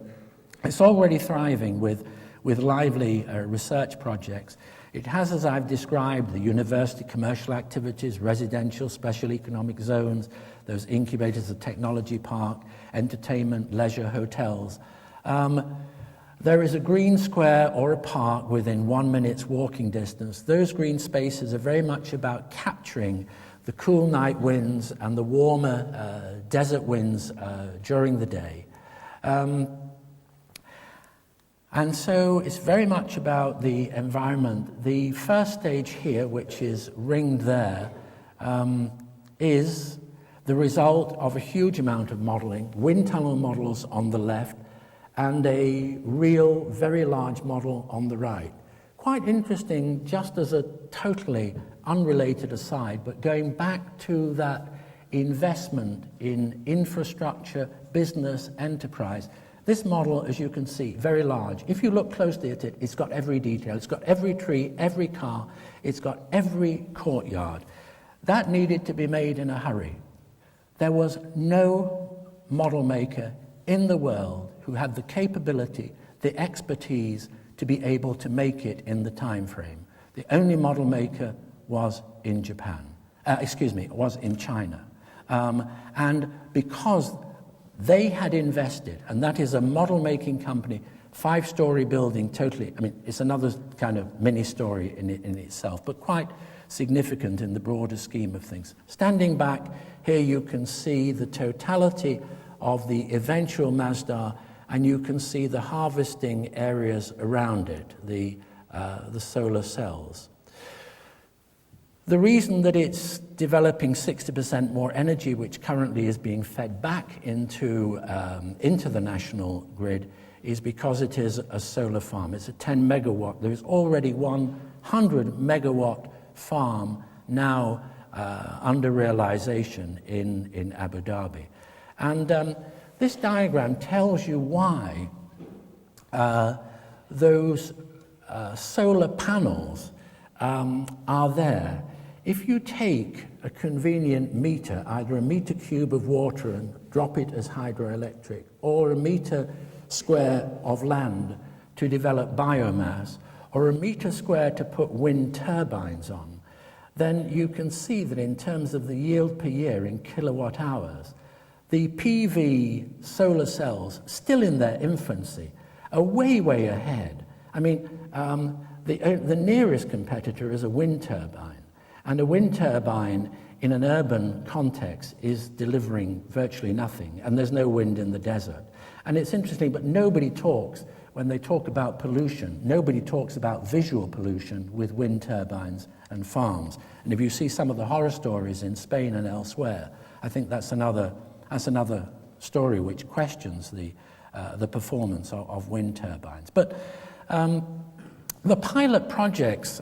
[SPEAKER 1] it's already thriving with lively research projects. It has, as I've described, the university commercial activities, residential, special economic zones, those incubators, the technology park, entertainment, leisure, hotels. There is a green square or a park within 1 minute's walking distance. Those green spaces are very much about capturing the cool night winds and the warmer desert winds during the day. And so it's very much about the environment. The first stage here, which is ringed there, is the result of a huge amount of modelling, wind tunnel models on the left, and a real, very large model on the right. Quite interesting, just as a totally unrelated aside, but going back to that investment in infrastructure, business, enterprise. This model, as you can see, very large. If you look closely at it, it's got every detail. It's got every tree, every car. It's got every courtyard. That needed to be made in a hurry. There was no model maker in the world who had the capability, the expertise to be able to make it in the time frame. The only model maker was in Japan. Was in China. And because they had invested, and that is a model-making company, 5-story building, totally, I mean, it's another kind of mini-story in itself, but quite significant in the broader scheme of things. Standing back, here you can see the totality of the eventual Mazdar, and you can see the harvesting areas around it, the solar cells. The reason that it's developing 60% more energy, which currently is being fed back into the national grid, is because it is a solar farm. It's a 10 megawatt. There's already 100 megawatt farm now under realization in Abu Dhabi. And this diagram tells you why those solar panels are there. If you take a convenient meter, either a meter cube of water and drop it as hydroelectric, or a meter square of land to develop biomass, or a meter square to put wind turbines on, then you can see that in terms of the yield per year in kilowatt hours, the PV solar cells, still in their infancy, are way, way ahead. I mean, the nearest competitor is a wind turbine. And a wind turbine in an urban context is delivering virtually nothing, and there's no wind in the desert. And it's interesting, but nobody talks, when they talk about pollution, nobody talks about visual pollution with wind turbines and farms. And if you see some of the horror stories in Spain and elsewhere, I think that's another story which questions the performance of wind turbines. But the pilot projects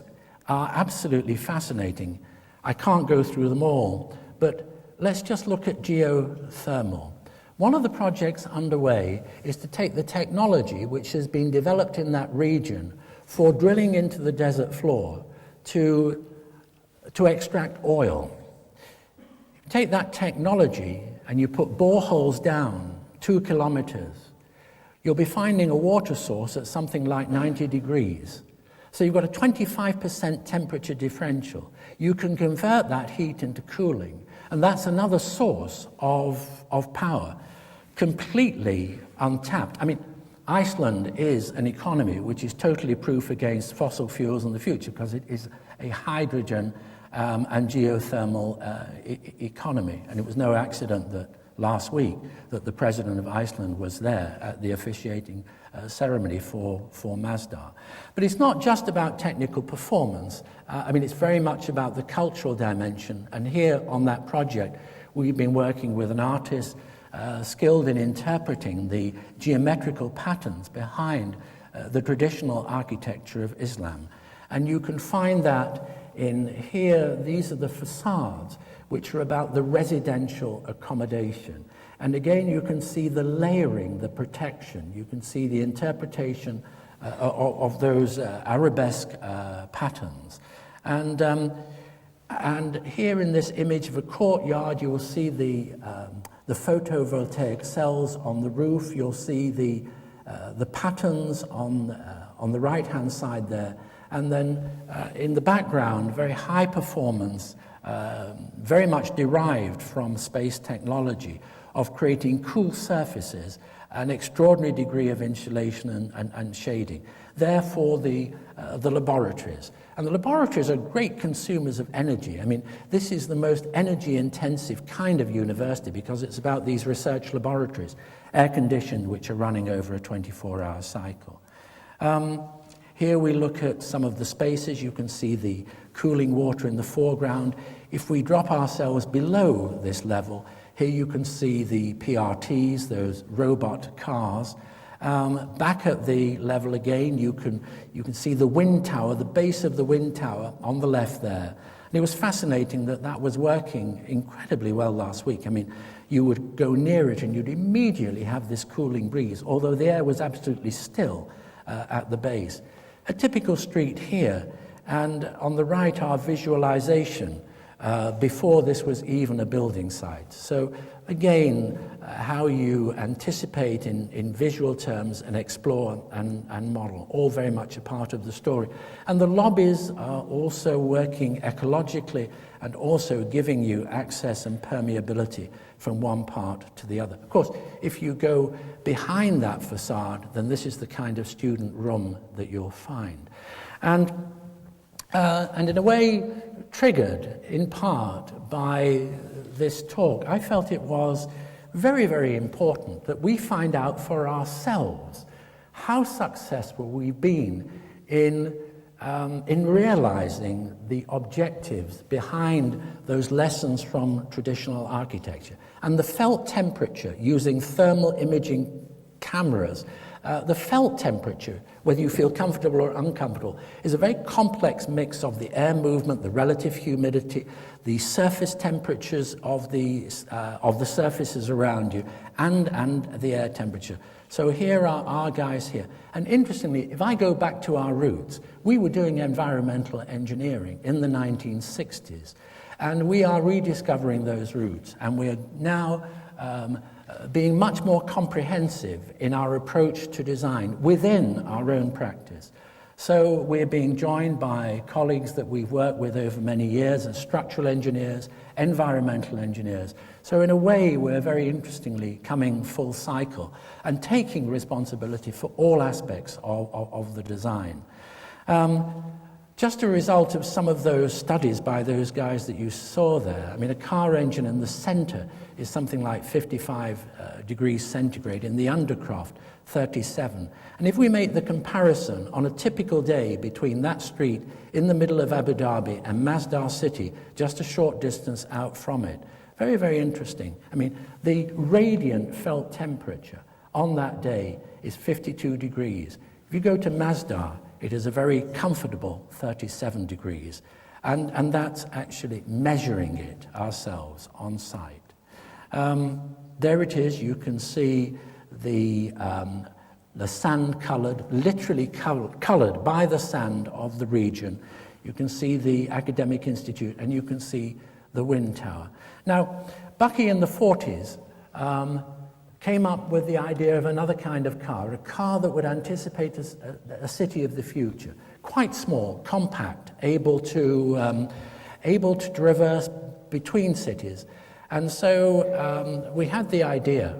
[SPEAKER 1] are absolutely fascinating. I can't go through them all, but let's just look at geothermal. One of the projects underway is to take the technology which has been developed in that region for drilling into the desert floor to extract oil. Take that technology and you put boreholes down 2 kilometers, you'll be finding a water source at something like 90 degrees. So you've got a 25% temperature differential. You can convert that heat into cooling, and that's another source of power, completely untapped. I mean, Iceland is an economy which is totally proof against fossil fuels in the future because it is a hydrogen and geothermal economy. And it was no accident that last week that the president of Iceland was there at the officiating ceremony for Mazdar. But it's not just about technical performance. I mean, it's very much about the cultural dimension. And here on that project, we've been working with an artist skilled in interpreting the geometrical patterns behind the traditional architecture of Islam. And you can find that in here. These are the facades, which are about the residential accommodation. And again, you can see the layering, the protection. You can see the interpretation of those arabesque patterns. And here in this image of a courtyard, you will see the photovoltaic cells on the roof. You'll see the patterns on the right-hand side there. And then in the background, very high performance, very much derived from space technology. of creating cool surfaces, an extraordinary degree of insulation and shading. Therefore, the laboratories. And the laboratories are great consumers of energy. I mean, this is the most energy-intensive kind of university because it's about these research laboratories, air-conditioned, which are running over a 24-hour cycle. Here we look at some of the spaces. You can see the cooling water in the foreground. If we drop ourselves below this level, here you can see the PRTs, those robot cars. Back at the level again, you can see the wind tower, the base of the wind tower on the left there. And it was fascinating that that was working incredibly well last week. I mean, you would go near it and you'd immediately have this cooling breeze, although the air was absolutely still at the base. A typical street here, and on the right our visualization before this was even a building site. So again, how you anticipate in visual terms and explore and model, all very much a part of the story. And the lobbies are also working ecologically and also giving you access and permeability from one part to the other. Of course, if you go behind that facade, then this is the kind of student room that you'll find. And in a way, triggered in part by this talk, I felt it was very, very important that we find out for ourselves how successful we've been in realizing the objectives behind those lessons from traditional architecture. And the felt temperature using thermal imaging cameras, the felt temperature, whether you feel comfortable or uncomfortable, is a very complex mix of the air movement, the relative humidity, the surface temperatures of the surfaces around you, and the air temperature. So here are our guys here. And interestingly, if I go back to our roots, we were doing environmental engineering in the 1960s. And we are rediscovering those roots. And we are now being much more comprehensive in our approach to design within our own practice. So we're being joined by colleagues that we've worked with over many years, and structural engineers, environmental engineers. So in a way, we're very interestingly coming full cycle and taking responsibility for all aspects of the design. Just a result of some of those studies by those guys that you saw there. I mean, a car engine in the center is something like 55 degrees centigrade, in the undercroft, 37. And if we make the comparison on a typical day between that street in the middle of Abu Dhabi and Mazdar City, just a short distance out from it, very, very interesting. I mean, the radiant felt temperature on that day is 52 degrees. If you go to Mazdar, it is a very comfortable 37 degrees. And that's actually measuring it ourselves on site. There it is. You can see the sand-colored, literally colored by the sand of the region. You can see the academic institute, and you can see the wind tower. Now, Bucky in the 40s came up with the idea of another kind of car, a car that would anticipate a city of the future, quite small, compact, able to traverse between cities. And so we had the idea,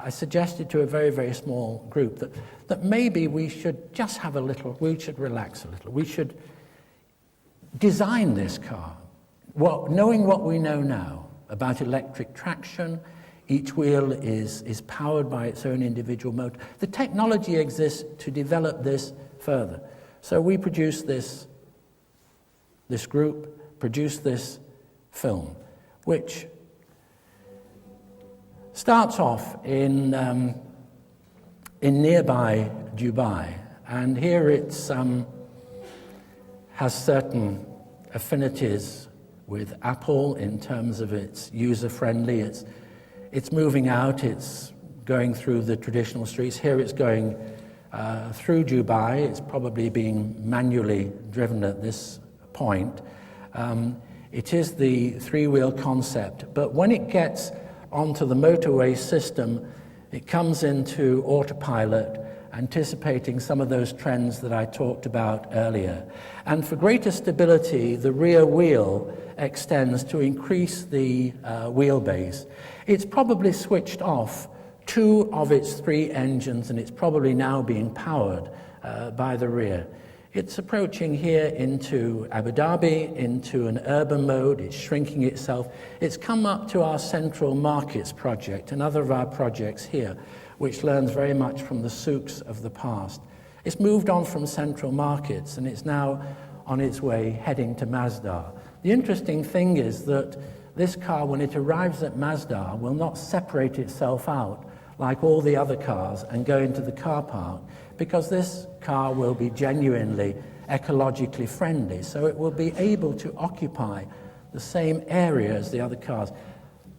[SPEAKER 1] I suggested to a very, very small group that maybe we should just have we should relax a little. We should design this car, knowing what we know now about electric traction. Each wheel is powered by its own individual motor. The technology exists to develop this further. So we produced this group produced this film, which starts off in nearby Dubai, and here it has certain affinities with Apple in terms of its user-friendly. It's moving out, it's going through the traditional streets. Here it's going through Dubai. It's probably being manually driven at this point. It is the three-wheel concept, but when it gets onto the motorway system, it comes into autopilot, anticipating some of those trends that I talked about earlier. And for greater stability, the rear wheel extends to increase the wheelbase. It's probably switched off 2 of its 3 engines, and it's probably now being powered by the rear. It's approaching here into Abu Dhabi, into an urban mode. It's shrinking itself. It's come up to our Central Markets project, another of our projects here, which learns very much from the souks of the past. It's moved on from Central Markets, and it's now on its way heading to Mazdar. The interesting thing is that this car, when it arrives at Mazdar, will not separate itself out like all the other cars and go into the car park, because this car will be genuinely ecologically friendly, so it will be able to occupy the same area as the other cars.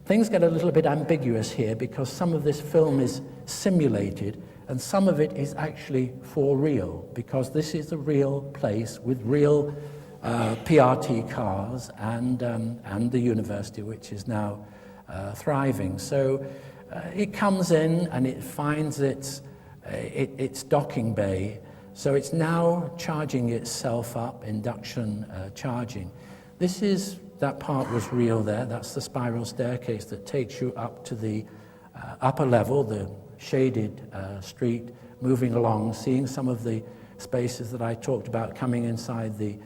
[SPEAKER 1] Things get a little bit ambiguous here because some of this film is simulated and some of it is actually for real, because this is a real place with real PRT cars and the university, which is now thriving. So it comes in and it finds its docking bay, so it's now charging itself up, induction charging. That part was real there. That's the spiral staircase that takes you up to the upper level, the shaded street, moving along, seeing some of the spaces that I talked about coming inside the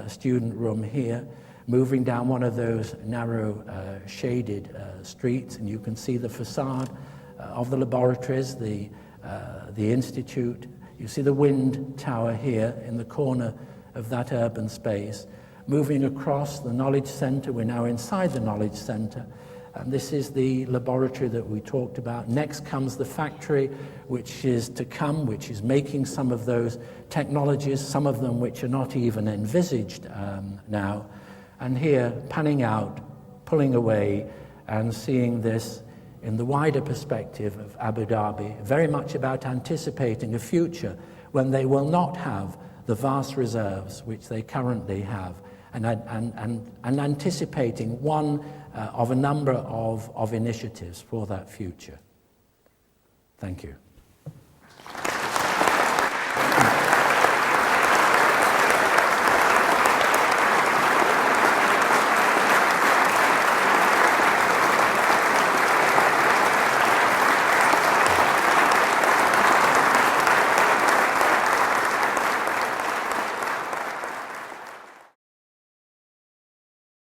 [SPEAKER 1] student room here, moving down one of those narrow shaded streets, and you can see the facade of the laboratories, the institute. You see the wind tower here in the corner of that urban space. Moving across the Knowledge Center, we're now inside the Knowledge Center, and this is the laboratory that we talked about. Next comes the factory, which is to come, which is making some of those technologies, some of them which are not even envisaged now. And here, panning out, pulling away, and seeing this in the wider perspective of Abu Dhabi, very much about anticipating a future when they will not have the vast reserves which they currently have, and anticipating one of a number of initiatives for that future. Thank you.